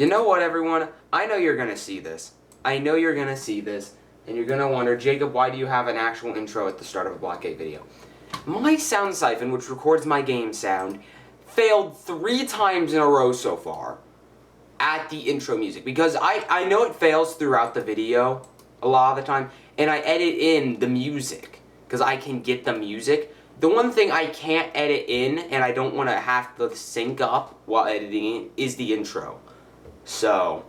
You know what, everyone? I know you're gonna see this. And you're gonna wonder, Jacob, why do you have an actual intro at the start of a Blackgate video? My sound siphon, which records my game sound, failed 3 times in a row so far at the intro music. Because I know it fails throughout the video a lot of the time, and I edit in the music, because I can get the music. The one thing I can't edit in, and I don't want to have to sync up while editing it, is the intro. So,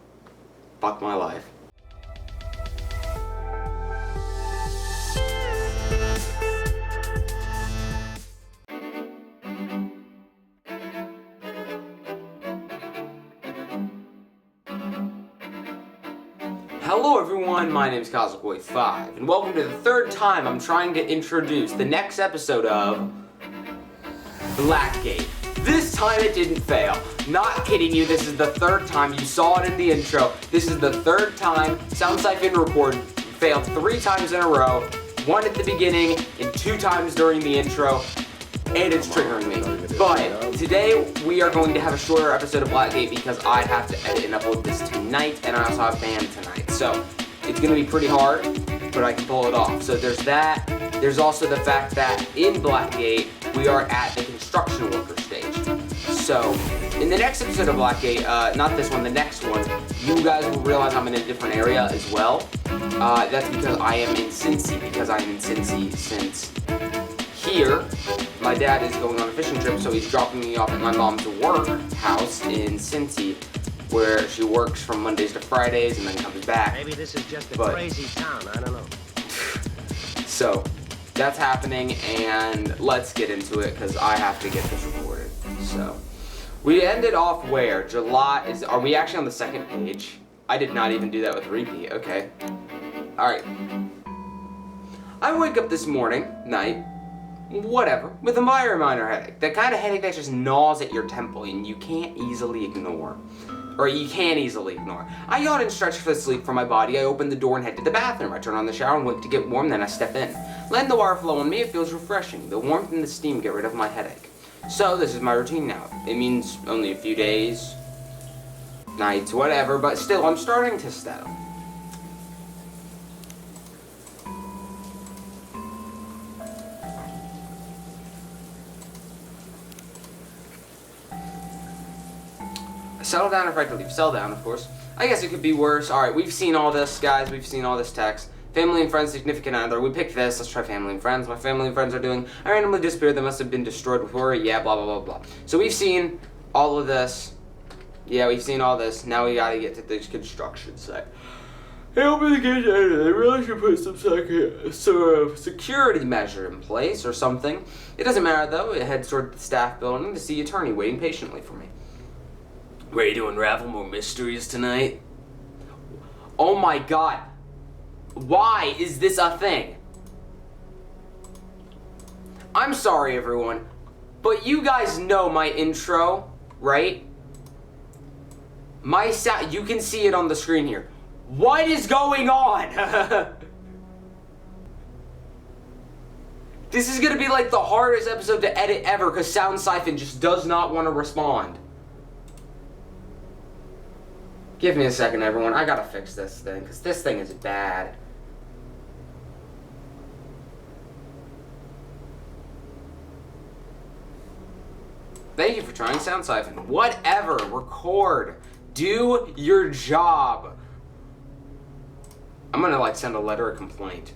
fuck my life. Hello everyone, my name is Cosmic5, and welcome to the 3rd time I'm trying to introduce the next episode of Blackgate. This time it didn't fail. Not kidding you, this is the 3rd time. You saw it in the intro. This is the 3rd time Sound Siphon Record failed 3 times in a row. 1 at the beginning and 2 times during the intro. And it's triggering me. But today we are going to have a shorter episode of Blackgate because I have to edit and upload this tonight, and I also have band tonight. So it's going to be pretty hard, but I can pull it off. So there's that. There's also the fact that in Blackgate we are at the construction worker stage. So in the next episode of Blackgate, not this one, the next one, you guys will realize I'm in a different area as well. That's because I am in Cincy, since here, my dad is going on a fishing trip, so he's dropping me off at my mom's work house in Cincy, where she works from Mondays to Fridays and then comes back. Maybe this is just a crazy town, I don't know. So, that's happening, and let's get into it, because I have to get this recorded. So, we ended off where? Are we actually on the 2nd page? I did not even do that with repeat, okay. Alright. I wake up this night, whatever, with a minor headache. That kind of headache that just gnaws at your temple and you can't easily ignore. Or you can easily ignore. I yawn and stretch for sleep for my body. I open the door and head to the bathroom. I turn on the shower and wait to get warm, then I step in. Letting the water flow on me, it feels refreshing. The warmth and the steam get rid of my headache. So this is my routine now. It means only a few days, nights, whatever, but still I'm starting to settle. Settle down effectively. Settle down, of course. I guess it could be worse. Alright, we've seen all this, guys. We've seen all this text. Family and friends, significant other. We picked this. Let's try family and friends. My family and friends are doing. I randomly disappeared. They must have been destroyed with Furry. Yeah, blah, blah, blah, blah. So we've seen all of this. Yeah, we've seen all this. Now we gotta get to the construction site. Hey, open the gate. They really should put some sort of security measure in place or something. It doesn't matter, though. It heads toward the staff building to see the attorney waiting patiently for me. Ready to unravel more mysteries tonight? Oh my god. Why is this a thing? I'm sorry, everyone, but you guys know my intro, right? My sound, you can see it on the screen here. What is going on? This is gonna be like the hardest episode to edit ever because Sound Siphon just does not want to respond. Give me a second, everyone. I gotta fix this thing, because this thing is bad. Thank you for trying Sound Siphon. Whatever. Record. Do your job. I'm gonna, send a letter of complaint.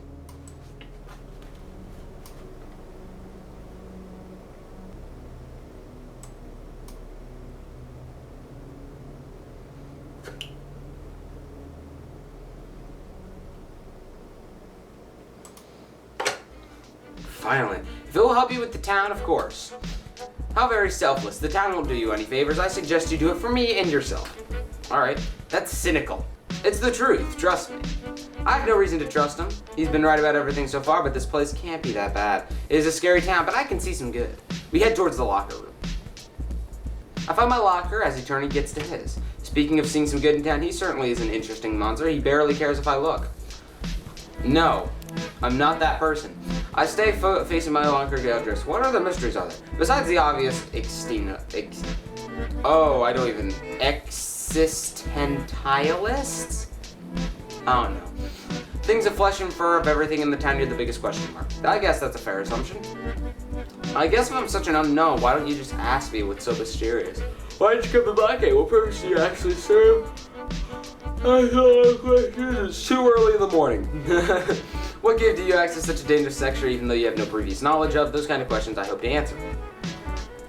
Finally. If it will help you with the town, of course. How very selfless. The town won't do you any favors. I suggest you do it for me and yourself. Alright. That's cynical. It's the truth. Trust me. I have no reason to trust him. He's been right about everything so far, but this place can't be that bad. It is a scary town, but I can see some good. We head towards the locker room. I find my locker as attorney gets to his. Speaking of seeing some good in town, he certainly is an interesting monster. He barely cares if I look. No. I'm not that person. I stay facing my locker address. What other mysteries are there? Besides the obvious Cystentialists? I don't know. Things of flesh and fur of everything in the town, you're the biggest question mark. I guess that's a fair assumption. I guess if I'm such an unknown, why don't you just ask me what's so mysterious? Why did you come to Blackgate? What purpose do you actually serve? I thought it's too early in the morning. What gave you access to such a dangerous sector even though you have no previous knowledge of? Those kind of questions I hope to answer.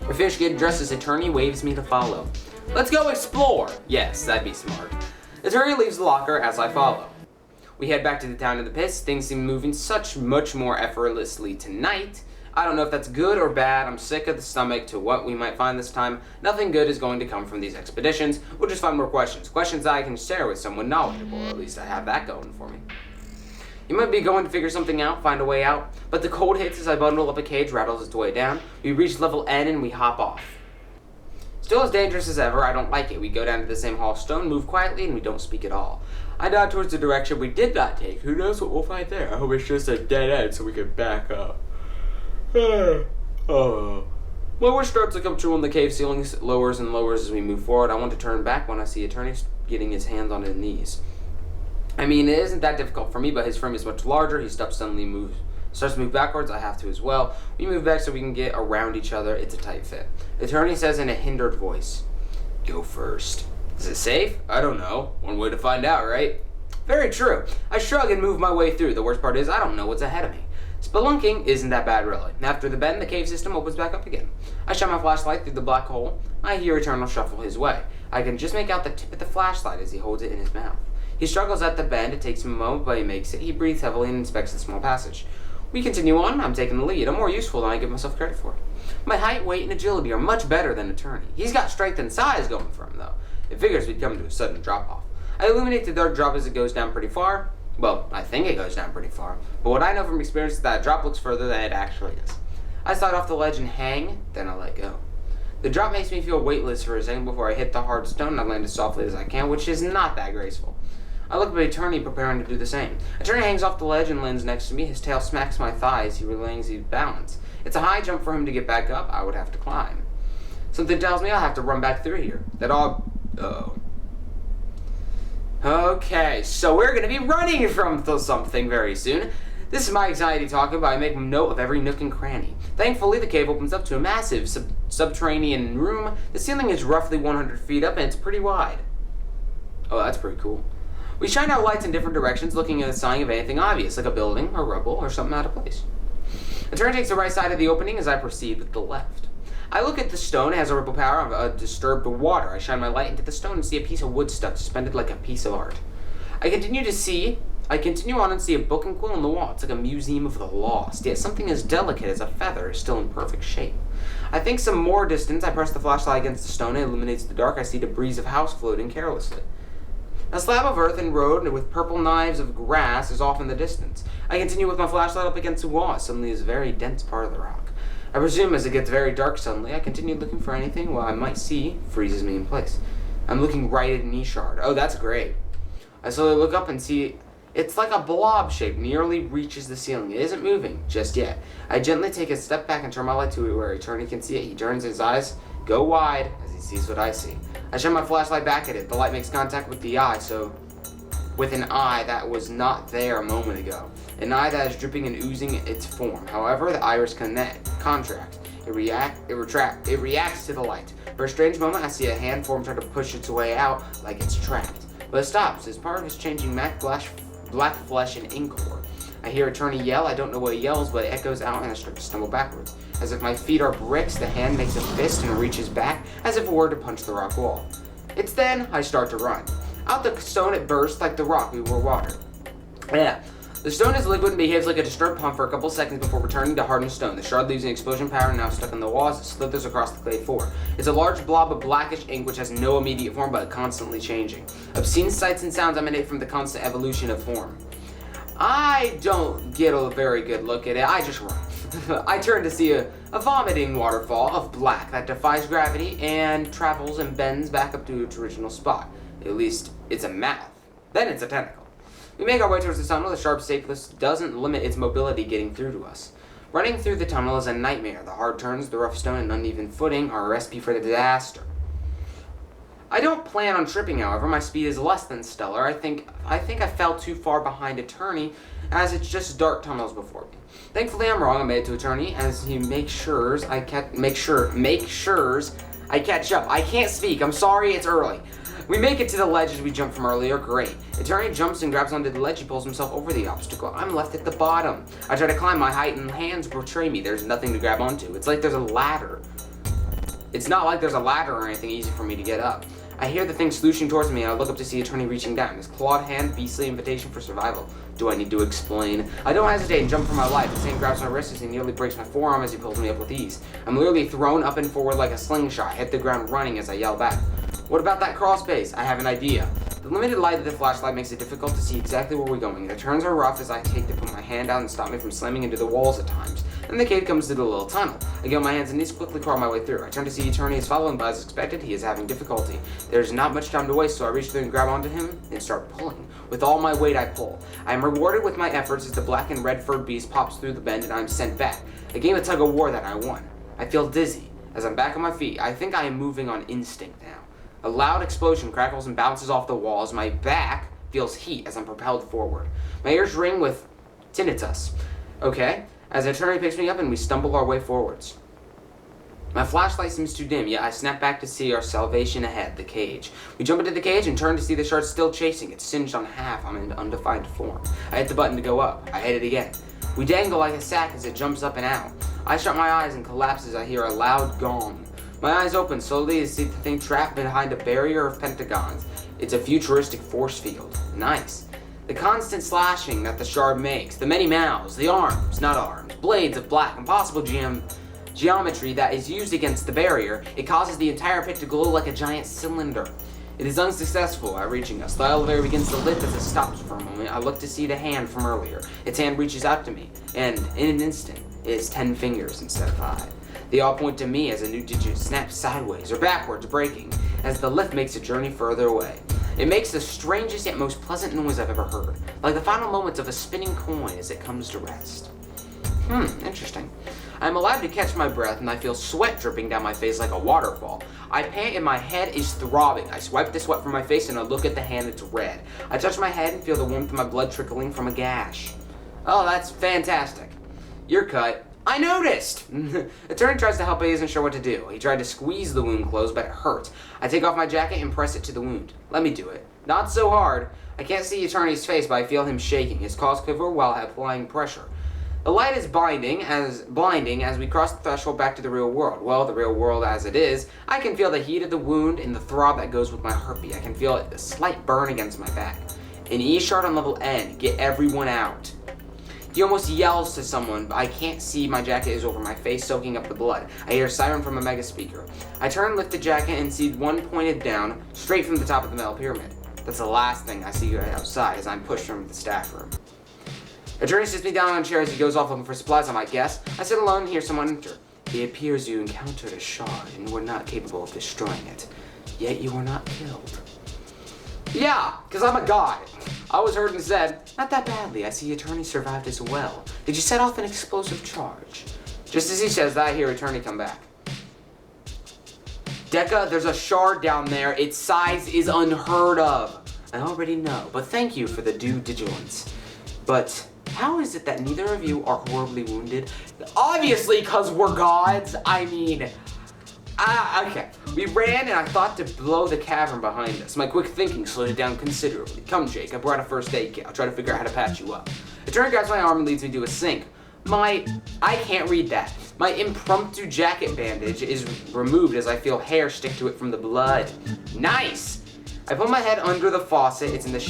A fish getting dressed as attorney waves me to follow. Let's go explore! Yes, that'd be smart. Attorney leaves the locker as I follow. We head back to the town of the piss. Things seem moving much more effortlessly tonight. I don't know if that's good or bad. I'm sick of the stomach to what we might find this time. Nothing good is going to come from these expeditions. We'll just find more questions. Questions I can share with someone knowledgeable. At least I have that going for me. You might be going to figure something out, find a way out, but the cold hits as I bundle up a cage, rattles its way down. We reach level N and we hop off. Still as dangerous as ever, I don't like it. We go down to the same hall of stone, move quietly, and we don't speak at all. I nod towards the direction we did not take. Who knows what we'll find there? I hope it's just a dead end so we can back up. My wish starts to come true when the cave ceiling lowers and lowers as we move forward. I want to turn back when I see Attorney getting his hands on his knees. I mean, it isn't that difficult for me, but his frame is much larger. He starts to move backwards. I have to as well. We move back so we can get around each other. It's a tight fit. Attorney says in a hindered voice, "Go first." Is it safe? I don't know. One way to find out, right? Very true. I shrug and move my way through. The worst part is I don't know what's ahead of me. Spelunking isn't that bad, really. After the bend, the cave system opens back up again. I shine my flashlight through the black hole. I hear Eternal shuffle his way. I can just make out the tip of the flashlight as he holds it in his mouth. He struggles at the bend. It takes him a moment, but he makes it. He breathes heavily and inspects the small passage. We continue on. I'm taking the lead. I'm more useful than I give myself credit for. My height, weight, and agility are much better than Attorney. He's got strength and size going for him, though. It figures we'd come to a sudden drop-off. I illuminate the dark drop as it goes down pretty far. Well, I think it goes down pretty far. But what I know from experience is that a drop looks further than it actually is. I slide off the ledge and hang, then I let go. The drop makes me feel weightless for a second before I hit the hard stone and I land as softly as I can, which is not that graceful. I look at Attorney preparing to do the same. Attorney hangs off the ledge and lands next to me. His tail smacks my thighs. He relays his balance. It's a high jump for him to get back up. I would have to climb. Something tells me I'll have to run back through here. Okay, so we're going to be running from something very soon. This is my anxiety talking, but I make note of every nook and cranny. Thankfully, the cave opens up to a massive subterranean room. The ceiling is roughly 100 feet up, and it's pretty wide. Oh, that's pretty cool. We shine our lights in different directions, looking at a sign of anything obvious, like a building, or rubble, or something out of place. Attorney takes the right side of the opening as I proceed with the left. I look at the stone. It has a ripple power of disturbed water. I shine my light into the stone and see a piece of wood stuck, suspended like a piece of art. I continue on and see a book and quill on the wall. It's like a museum of the lost, yet something as delicate as a feather is still in perfect shape. I think some more distance. I press the flashlight against the stone. It illuminates the dark. I see debris of house floating carelessly. A slab of earth and road with purple knives of grass is off in the distance. I continue with my flashlight up against the wall. Suddenly, it's a very dense part of the rock. I presume as it gets very dark suddenly, I continue looking for anything what I might see freezes me in place. I'm looking right at an E-shard. Oh, that's great. I slowly look up and see it's like a blob shape nearly reaches the ceiling. It isn't moving just yet. I gently take a step back and turn my light to it where Attorney can see it. He turns his eyes, go wide as he sees what I see. I shine my flashlight back at it. The light makes contact with the eye, with an eye that was not there a moment ago. An eye that is dripping and oozing its form. However, the iris contract. It reacts to the light. For a strange moment, I see a hand form try to push its way out like it's trapped. But it stops. As part of its changing matte black flesh and ichor. I hear Attorney yell. I don't know what he yells, but it echoes out and I start to stumble backwards. As if my feet are bricks, the hand makes a fist and reaches back as if it were to punch the rock wall. It's then I start to run. Out the stone it bursts like the rock we were water. Yeah. The stone is liquid and behaves like a disturbed pump for a couple seconds before returning to hardened stone. The shard leaves an explosion pattern now stuck in the wall as it slithers across the clay floor. It's a large blob of blackish ink which has no immediate form but constantly changing. Obscene sights and sounds emanate from the constant evolution of form. I don't get a very good look at it. I just run. I turn to see a vomiting waterfall of black that defies gravity and travels and bends back up to its original spot. At least it's a mouth. Then it's a tentacle. We make our way towards the tunnel. The sharp staples doesn't limit its mobility getting through to us. Running through the tunnel is a nightmare. The hard turns, the rough stone, and uneven footing are a recipe for the disaster. I don't plan on tripping, however. My speed is less than stellar. I think I fell too far behind Attorney, as it's just dark tunnels before me. Thankfully, I'm wrong. I made it to Attorney as he makes sure I catch up. I can't speak. I'm sorry. It's early. We make it to the ledge as we jumped from earlier. Great. Attorney jumps and grabs onto the ledge. He pulls himself over the obstacle. I'm left at the bottom. I try to climb. My height and hands betray me. There's nothing to grab onto. It's like there's a ladder. It's not like there's a ladder or anything easy for me to get up. I hear the thing slooshing towards me, and I look up to see Attorney reaching down. His clawed hand, beastly invitation for survival. Do I need to explain? I don't hesitate and jump for my life. The same grabs my wrist as he nearly breaks my forearm as he pulls me up with ease. I'm literally thrown up and forward like a slingshot. I hit the ground running as I yell back. What about that crawl space? I have an idea. The limited light of the flashlight makes it difficult to see exactly where we're going. The turns are rough as I take to put my hand out and stop me from slamming into the walls at times. Then the cave comes to the little tunnel. I get on my hands and knees, quickly crawl my way through. I turn to see Attorney is following, but as expected, he is having difficulty. There's not much time to waste, so I reach through and grab onto him and start pulling. With all my weight, I pull. I am rewarded with my efforts as the black and red furred beast pops through the bend and I'm sent back. A game of tug of war that I won. I feel dizzy. As I'm back on my feet, I think I am moving on instinct now. A loud explosion crackles and bounces off the walls. My back feels heat as I'm propelled forward. My ears ring with tinnitus. Okay, as Attorney picks me up and we stumble our way forwards. My flashlight seems too dim, yet I snap back to see our salvation ahead, the cage. We jump into the cage and turn to see the shark still chasing. It's singed on half on an undefined form. I hit the button to go up. I hit it again. We dangle like a sack as it jumps up and out. I shut my eyes and collapse as I hear a loud gong. My eyes open slowly to see the thing trapped behind a barrier of pentagons. It's a futuristic force field. Nice. The constant slashing that the shard makes, the many mouths, the arms, not arms, blades of black, impossible geometry that is used against the barrier, it causes the entire pit to glow like a giant cylinder. It is unsuccessful at reaching us. The elevator begins to lift as it stops for a moment. I look to see the hand from earlier. Its hand reaches out to me, and in an instant, it is 10 fingers instead of 5. They all point to me as a new digit snaps sideways or backwards, breaking, as the lift makes a journey further away. It makes the strangest yet most pleasant noise I've ever heard, like the final moments of a spinning coin as it comes to rest. Interesting. I'm allowed to catch my breath and I feel sweat dripping down my face like a waterfall. I pant and my head is throbbing. I swipe the sweat from my face and I look at the hand, it's red. I touch my head and feel the warmth of my blood trickling from a gash. Oh, that's fantastic. You're cut. I noticed! Attorney tries to help, but he isn't sure what to do. He tried to squeeze the wound closed, but it hurt. I take off my jacket and press it to the wound. Let me do it. Not so hard. I can't see Attorney's face, but I feel him shaking. His claws quiver while applying pressure. The light is blinding as we cross the threshold back to the real world. Well, the real world as it is, I can feel the heat of the wound and the throb that goes with my heartbeat. I can feel a slight burn against my back. An E-shard on level N. Get everyone out. He almost yells to someone, but I can't see. My jacket is over my face, soaking up the blood. I hear a siren from a mega speaker. I turn, lift the jacket, and see one pointed down, straight from the top of the metal pyramid. That's the last thing I see right outside as I'm pushed from the staff room. Attorney sits me down on a chair as he goes off looking for supplies, I might guess. I sit alone and hear someone enter. It appears you encountered a shard and were not capable of destroying it. Yet you were not killed. Yeah, because I'm a god. I was heard and said, not that badly. I see Attorney survived as well. Did you set off an explosive charge? Just as he says that, I hear Attorney come back. Decca, there's a shard down there. Its size is unheard of. I already know, but thank you for the due diligence. But how is it that neither of you are horribly wounded? Obviously, because we're gods. I mean... okay. We ran and I thought to blow the cavern behind us. My quick thinking slowed it down considerably. Come, Jayke, I brought a first aid kit. I'll try to figure out how to patch you up. Attorney grabs my arm and leads me to a sink. I can't read that. My impromptu jacket bandage is removed as I feel hair stick to it from the blood. Nice! I put my head under the faucet. It's in the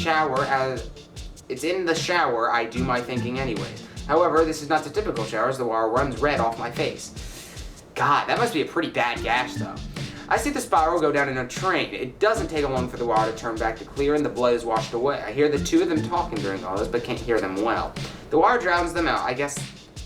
shower. I do my thinking anyway. However, this is not the typical shower as the water runs red off my face. God, that must be a pretty bad gash, though. I see the spiral go down in a train. It doesn't take long for the water to turn back to clear and the blood is washed away. I hear the two of them talking during all this, but can't hear them well. The water drowns them out, I guess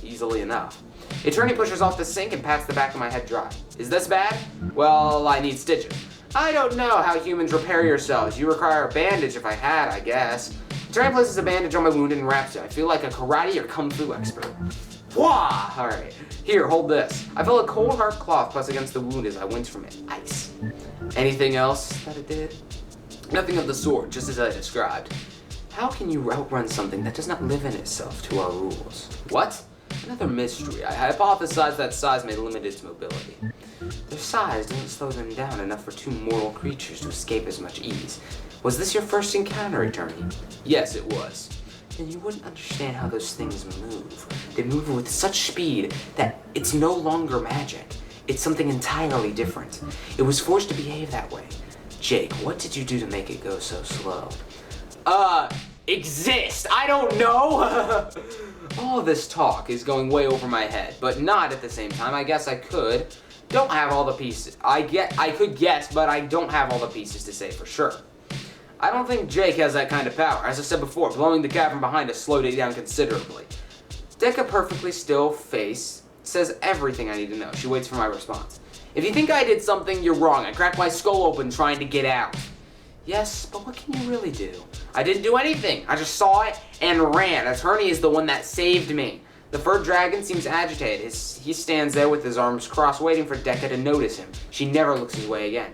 easily enough. Attorney pushes off the sink and pats the back of my head dry. Is this bad? Well, I need stitches. I don't know how humans repair yourselves. You require a bandage if I had, I guess. Attorney places a bandage on my wound and wraps it. I feel like a karate or kung fu expert. Wah! Alright, here, hold this. I felt a cold hard cloth press against the wound as I winced from it. Ice. Anything else that it did? Nothing of the sort, just as I described. How can you outrun something that does not live in itself to our rules? What? Another mystery. I hypothesized that size may limit its mobility. Their size doesn't slow them down enough for two mortal creatures to escape as much ease. Was this your first encounter, Attorney? Yes, it was. Then you wouldn't understand how those things move. They move with such speed that it's no longer magic. It's something entirely different. It was forced to behave that way. Jayke, what did you do to make it go so slow? Exist! I don't know! All this talk is going way over my head, but not at the same time. I guess I could. Don't have all the pieces. I could guess, but I don't have all the pieces to say for sure. I don't think Jayke has that kind of power. As I said before, blowing the cat from behind us slowed it down considerably. Decca perfectly still face says everything I need to know. She waits for my response. If you think I did something, you're wrong. I cracked my skull open trying to get out. Yes, but what can you really do? I didn't do anything. I just saw it and ran. Attorney is the one that saved me. The fur dragon seems agitated. He stands there with his arms crossed, waiting for Decca to notice him. She never looks his way again.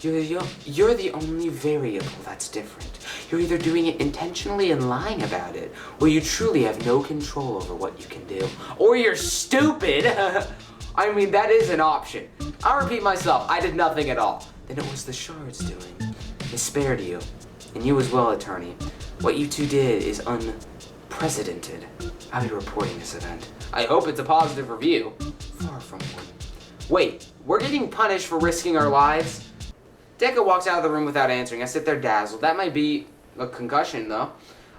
You're the only variable that's different. You're either doing it intentionally and lying about it, or you truly have no control over what you can do. Or you're stupid! I mean, that is an option. I'll repeat myself, I did nothing at all. Then it was the shards doing. They spared you. And you as well, Attorney. What you two did is unprecedented. I'll be reporting this event. I hope it's a positive review. Far from one. Wait, we're getting punished for risking our lives? Decca walks out of the room without answering. I sit there dazzled. That might be a concussion, though.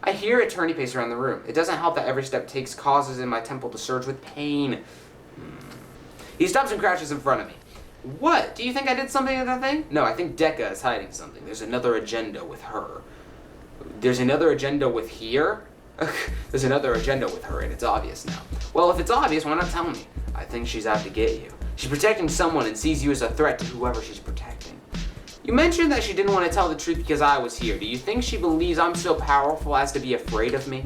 I hear Attorney pace around the room. It doesn't help that every step takes causes in my temple to surge with pain. He stops and crouches in front of me. What? Do you think I did something to that thing? No, I think Decca is hiding something. There's another agenda with her. There's another agenda with here? There's another agenda with her, and it's obvious now. Well, if it's obvious, why not tell me? I think she's out to get you. She's protecting someone and sees you as a threat to whoever she's protecting. You mentioned that she didn't want to tell the truth because I was here. Do you think she believes I'm so powerful as to be afraid of me?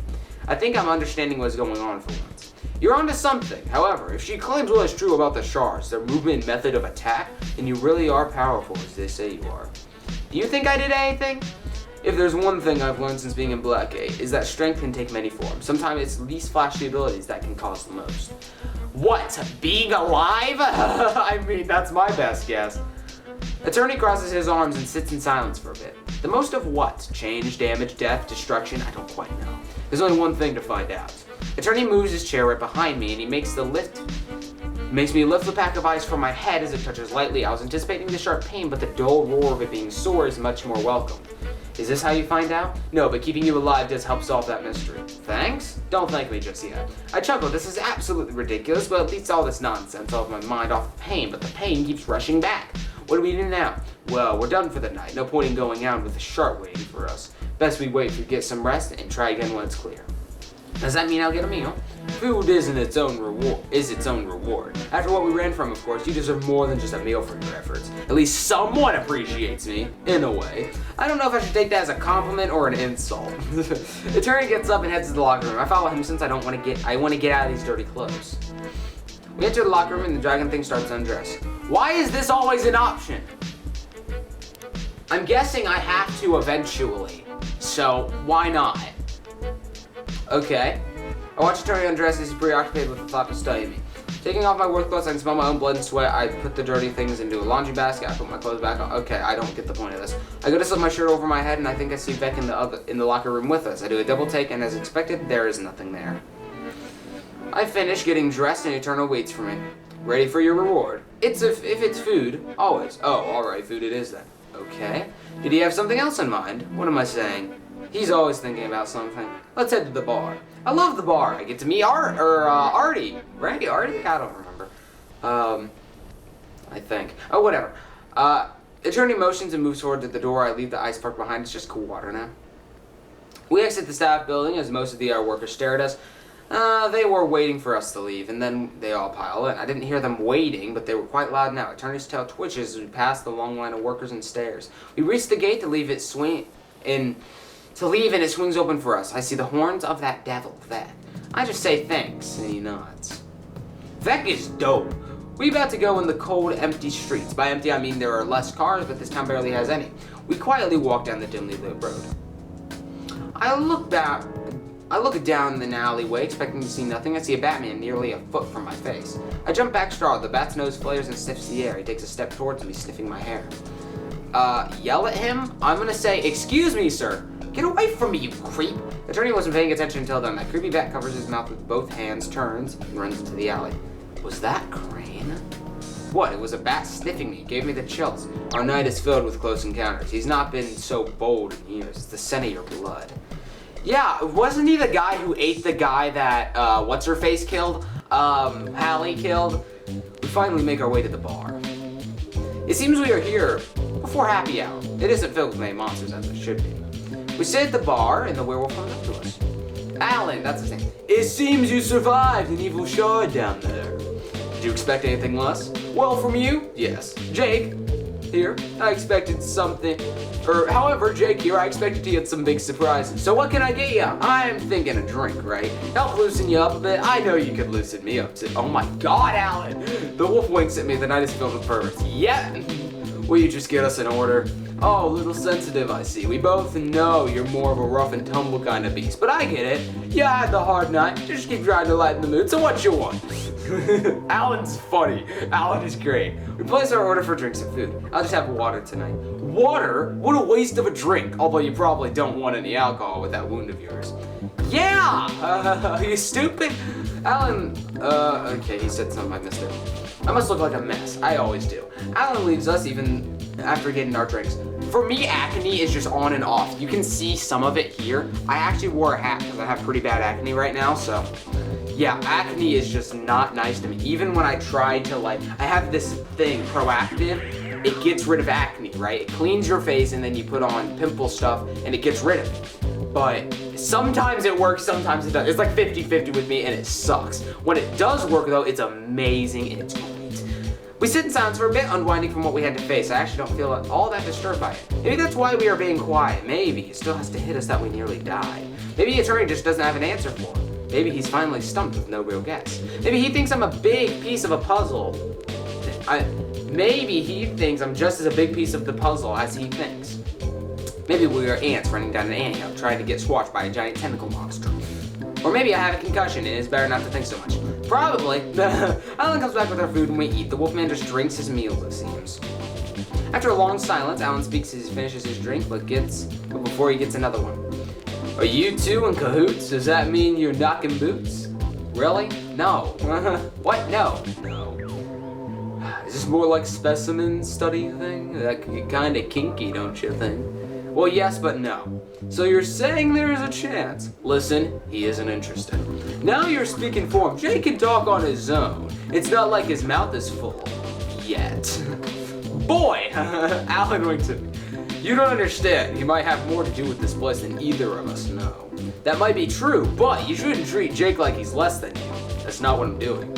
I think I'm understanding what's going on for once. You're onto something. However, if she claims what is true about the shards, their movement and method of attack, then you really are powerful as they say you are. Do you think I did anything? If there's one thing I've learned since being in Blackgate, is that strength can take many forms. Sometimes it's least flashy abilities that can cause the most. What? Being alive? I mean, that's my best guess. Attorney crosses his arms and sits in silence for a bit. The most of what? Change, damage, death, destruction? I don't quite know. There's only one thing to find out. Attorney moves his chair right behind me and he makes me lift the pack of ice from my head as it touches lightly. I was anticipating the sharp pain, but the dull roar of it being sore is much more welcome. Is this how you find out? No, but keeping you alive does help solve that mystery. Thanks? Don't thank me just yet. I chuckle. This is absolutely ridiculous, but at least all this nonsense off my mind off the pain, but the pain keeps rushing back. What do we do now? Well, we're done for the night. No point in going out with the shark waiting for us. Best we wait to get some rest and try again when it's clear. Does that mean I'll get a meal? Food is its own reward. After what we ran from, of course, you deserve more than just a meal for your efforts. At least someone appreciates me, in a way. I don't know if I should take that as a compliment or an insult. Attorney gets up and heads to the locker room. I follow him since I want to get out of these dirty clothes. We enter the locker room and the dragon thing starts to undress. Why is this always an option? I'm guessing I have to eventually, so why not? Okay. I watch Attorney undress as he's preoccupied with the thought to study me. Taking off my work clothes, I can smell my own blood and sweat. I put the dirty things into a laundry basket. I put my clothes back on. Okay, I don't get the point of this. I go to slip my shirt over my head, and I think I see Beck in the locker room with us. I do a double take, and as expected, there is nothing there. I finish getting dressed, and Eternal waits for me. Ready for your reward. If it's food, always. Oh, alright, food it is then. Okay. Did he have something else in mind? What am I saying? He's always thinking about something. Let's head to the bar. I love the bar. I get to meet Artie. Right? Artie? I don't remember. I think. Oh, whatever. Attorney motions and moves forward to the door. I leave the ice park behind. It's just cool water now. We exit the staff building as most of the workers stare at us. They were waiting for us to leave, and then they all pile in. I didn't hear them waiting, but they were quite loud now. Attorney's tail twitches as we pass the long line of workers and stares. We reach the gate to leave, and it swings open for us. I see the horns of that devil there. I just say thanks, and he nods. That is dope. We about to go in the cold, empty streets. By empty, I mean there are less cars, but this town barely has any. We quietly walk down the dimly lit road. I look down an alleyway, expecting to see nothing. I see a Batman nearly a foot from my face. I jump back startled. The bat's nose flares and sniffs the air. He takes a step towards me, sniffing my hair. Yell at him? I'm gonna say, excuse me, sir. Get away from me, you creep. The attorney wasn't paying attention until then. That creepy bat covers his mouth with both hands, turns, and runs into the alley. Was that Crane? What? It was a bat sniffing me. It gave me the chills. Our night is filled with close encounters. He's not been so bold in years. It's the scent of your blood. Yeah, wasn't he the guy who ate the guy that, what's-her-face killed? Hallie killed? We finally make our way to the bar. It seems we are here before happy hour. It isn't filled with many monsters as it should be. We sit at the bar, and the werewolf comes up to us. Alan, that's his name. It seems you survived an evil shard down there. Did you expect anything less? Well, from you, yes. Jake, here, I expected something. However, Jake here, I expected to get some big surprises. So what can I get ya? I'm thinking a drink, right? Help loosen you up a bit. I know you could loosen me up too. Oh my God, Alan! The wolf winks at me. The night is filled with perverts. Yep. Will you just get us an order? Oh, a little sensitive, I see. We both know you're more of a rough and tumble kind of beast, but I get it. Yeah, I had the hard night. Just keep trying to lighten the mood. So what you want? Alan's funny. Alan is great. We place our order for drinks and food. I'll just have water tonight. Water? What a waste of a drink. Although you probably don't want any alcohol with that wound of yours. Yeah! Are you stupid? Alan, okay, he said something, I missed it. I must look like a mess. I always do. Alan leaves us even after getting our drinks. For me, acne is just on and off. You can see some of it here. I actually wore a hat because I have pretty bad acne right now, so yeah, acne is just not nice to me. Even when I try to I have this thing, Proactive, it gets rid of acne, right? It cleans your face and then you put on pimple stuff and it gets rid of it. But sometimes it works, sometimes it doesn't. It's like 50-50 with me and it sucks. When it does work though, it's amazing and it's great. We sit in silence for a bit, unwinding from what we had to face. I actually don't feel all that disturbed by it. Maybe that's why we are being quiet. Maybe it still has to hit us that we nearly died. Maybe the attorney just doesn't have an answer for it. Maybe he's finally stumped with no real guess. Maybe he thinks I'm a big piece of a puzzle. Maybe he thinks I'm just as a big piece of the puzzle as he thinks. Maybe we are ants running down an anthill trying to get squashed by a giant tentacle monster. Or maybe I have a concussion and it's better not to think so much. Probably. Alan comes back with our food and we eat. The wolfman just drinks his meal, it seems. After a long silence, Alan speaks as he finishes his drink, but before he gets another one. Are you two in cahoots? Does that mean you're knocking boots? Really? No. What? No. No. Is this more like specimen study thing? That could get kinda kinky, don't you think? Well, yes, but no. So you're saying there is a chance? Listen, he isn't interested. Now you're speaking for him. Jay can talk on his own. It's not like his mouth is full. Yet. Boy! Alan winks at me. You don't understand. He might have more to do with this place than either of us know. That might be true, but you shouldn't treat Jake like he's less than you. That's not what I'm doing.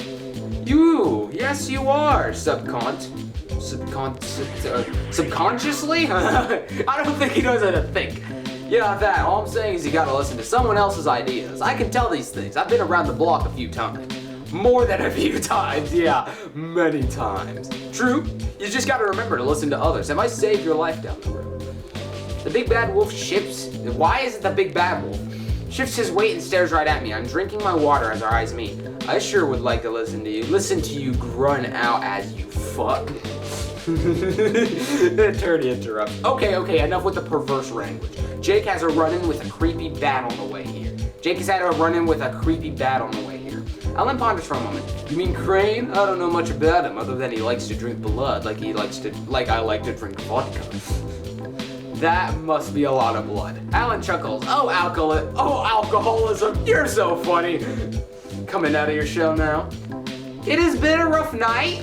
Yes you are, subconsciously? I don't think he knows how to think. Yeah, that. All I'm saying is you gotta listen to someone else's ideas. I can tell these things. I've been around the block a few times. More than a few times, yeah, many times. True, you just gotta remember to listen to others. It might save your life down the road. The big bad wolf shifts. Why is it the big bad wolf? Shifts his weight and stares right at me. I'm drinking my water as our eyes meet. I sure would like to listen to you. Listen to you grunt out as you fuck. The attorney interrupts. Okay, enough with the perverse language. Jake has a run-in with a creepy bat on the way here. Jake has had a run-in with a creepy bat on the way here. Alan ponders for a moment. You mean Crane? I don't know much about him other than he likes to drink blood like I like to drink vodka. That must be a lot of blood. Alan chuckles. Oh, alcoholism. You're so funny. Coming out of your shell now. It has been a rough night.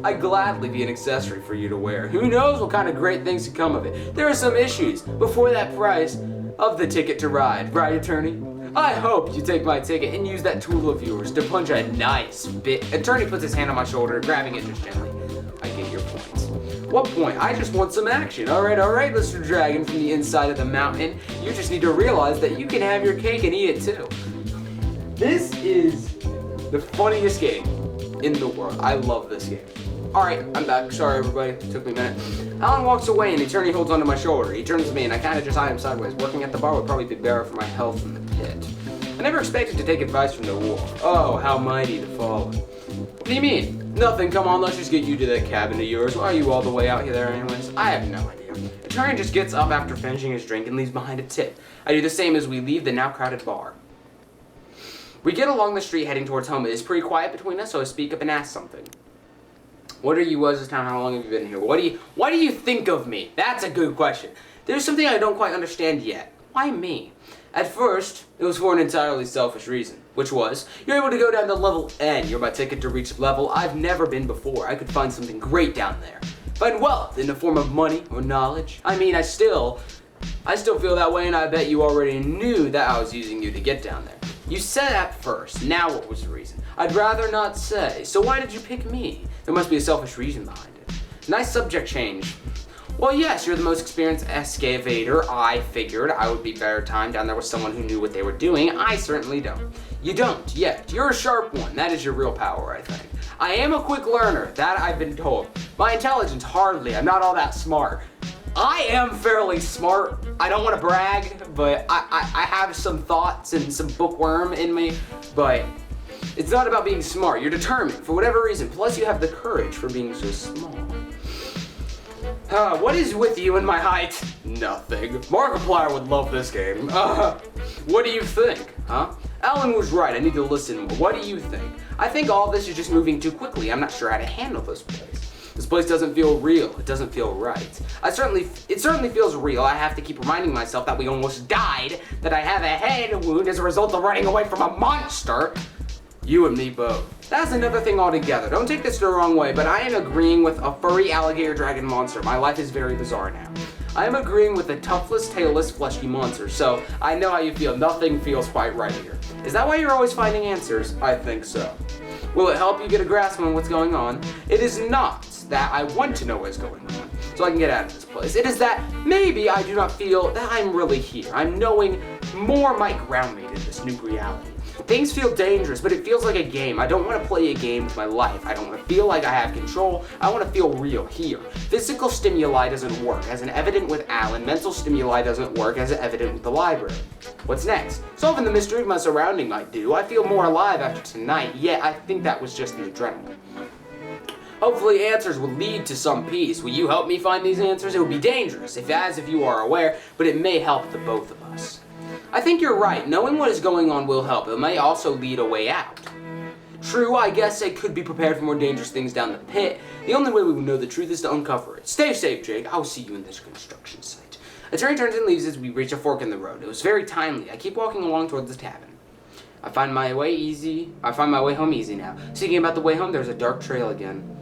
I'd gladly be an accessory for you to wear. Who knows what kind of great things could come of it. There are some issues before that price of the ticket to ride. Right, attorney? I hope you take my ticket and use that tool of yours to punch a nice bit. Attorney puts his hand on my shoulder, grabbing it just gently. I get your point. What point? I just want some action. All right, Mr. Dragon from the inside of the mountain. You just need to realize that you can have your cake and eat it too. This is the funniest game in the world. I love this game. Alright, I'm back. Sorry everybody, it took me a minute. Alan walks away and the attorney holds onto my shoulder. He turns to me and I kind of just eye him sideways. Working at the bar would probably be better for my health in the pit. I never expected to take advice from the wolf. Oh, how mighty the fallen. What do you mean? Nothing, come on, let's just get you to that cabin of yours. Why are you all the way out here there anyways? I have no idea. The attorney just gets up after finishing his drink and leaves behind a tip. I do the same as we leave the now crowded bar. We get along the street heading towards home. It is pretty quiet between us, so I speak up and ask something. What are you was this town? How long have you been here? What do you think of me? That's a good question. There's something I don't quite understand yet. Why me? At first, it was for an entirely selfish reason, which was, you're able to go down to level N. You're my ticket to reach a level I've never been before. I could find something great down there. Find wealth in the form of money or knowledge. I mean, I still feel that way, and I bet you already knew that I was using you to get down there. You said that first. Now what was the reason? I'd rather not say. So why did you pick me? There must be a selfish reason behind it. Nice subject change. Well, yes, you're the most experienced excavator. I figured I would be better timed down there with someone who knew what they were doing. I certainly don't. You don't yet. You're a sharp one. That is your real power, I think. I am a quick learner. That I've been told. My intelligence, hardly. I'm not all that smart. I am fairly smart. I don't want to brag, but I have some thoughts and some bookworm in me, but it's not about being smart. You're determined for whatever reason. Plus you have the courage for being so small. What is with you and my height? Nothing. Markiplier would love this game. What do you think, huh? Alan was right. I need to listen more. What do you think? I think all this is just moving too quickly. I'm not sure how to handle this place. This place doesn't feel real. It doesn't feel right. It certainly feels real. I have to keep reminding myself that we almost died, that I have a head wound as a result of running away from a monster. You and me both. That's another thing altogether. Don't take this the wrong way, but I am agreeing with a furry alligator dragon monster. My life is very bizarre now. I am agreeing with a toughless, tailless, fleshy monster, so I know how you feel. Nothing feels quite right here. Is that why you're always finding answers? I think so. Will it help you get a grasp on what's going on? It is not that I want to know what's going on, so I can get out of this place. It is that maybe I do not feel that I'm really here. I'm knowing more might ground me to this new reality. Things feel dangerous, but it feels like a game. I don't want to play a game with my life. I don't want to feel like I have control. I want to feel real here. Physical stimuli doesn't work, as an evident with Alan. Mental stimuli doesn't work, as evident with the library. What's next? Solving the mystery of my surrounding might do. I feel more alive after tonight, yet I think that was just the adrenaline. Hopefully answers will lead to some peace. Will you help me find these answers? It would be dangerous, if you are aware, but it may help the both of us. I think you're right. Knowing what is going on will help. It may also lead a way out. True, I guess I could be prepared for more dangerous things down the pit. The only way we will know the truth is to uncover it. Stay safe, Jake. I'll see you in this construction site. Attorney turns and leaves as we reach a fork in the road. It was very timely. I keep walking along towards the cabin. I find my way home easy now. Thinking about the way home, there's a dark trail again.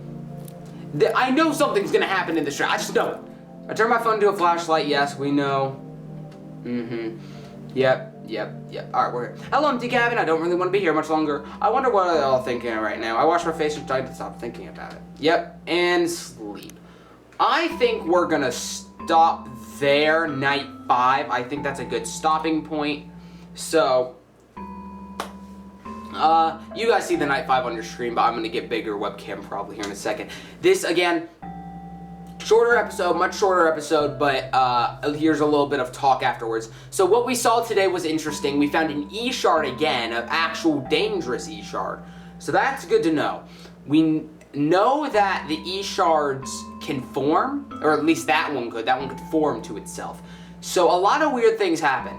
I know something's gonna happen in this trail. I just know it. I turn my phone to a flashlight. Yes, we know. Yep. Alright, we're here. Hello, empty cabin. I don't really want to be here much longer. I wonder what I'm all thinking right now. I wash my face and try to stop thinking about it. Yep, and sleep. I think we're gonna stop there, night 5. I think that's a good stopping point. So, you guys see the night 5 on your screen, but I'm gonna get bigger webcam probably here in a second. This, again, shorter episode, much shorter episode, but here's a little bit of talk afterwards. So what we saw today was interesting. We found an E-shard again, an actual dangerous E-shard. So that's good to know. We know that the E-shards can form, or at least that one could form to itself. So a lot of weird things happen,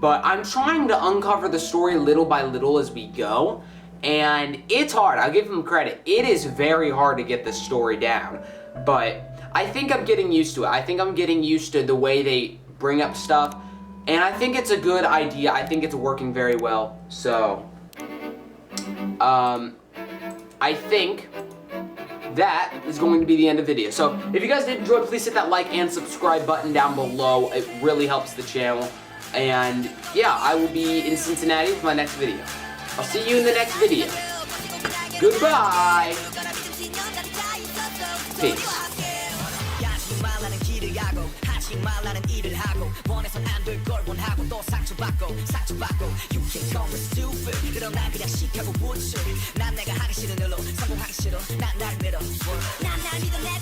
but I'm trying to uncover the story little by little as we go, and it's hard. I'll give them credit. It is very hard to get this story down, but I think I'm getting used to it. I think I'm getting used to the way they bring up stuff, and I think it's a good idea. I think it's working very well. So, I think that is going to be the end of the video. So, if you guys did enjoy, please hit that like and subscribe button down below. It really helps the channel. And, yeah, I will be in Cincinnati with my next video. I'll see you in the next video. Goodbye. Peace. 하지 말라는 일을 하고 원해선 안 될 걸 원하고 또 상처받고 you can call me stupid 그런 난 그냥 시카고 우출 난 내가 하기 싫은 일로 성공하기 싫어 난 날 믿어 난 날 믿어 내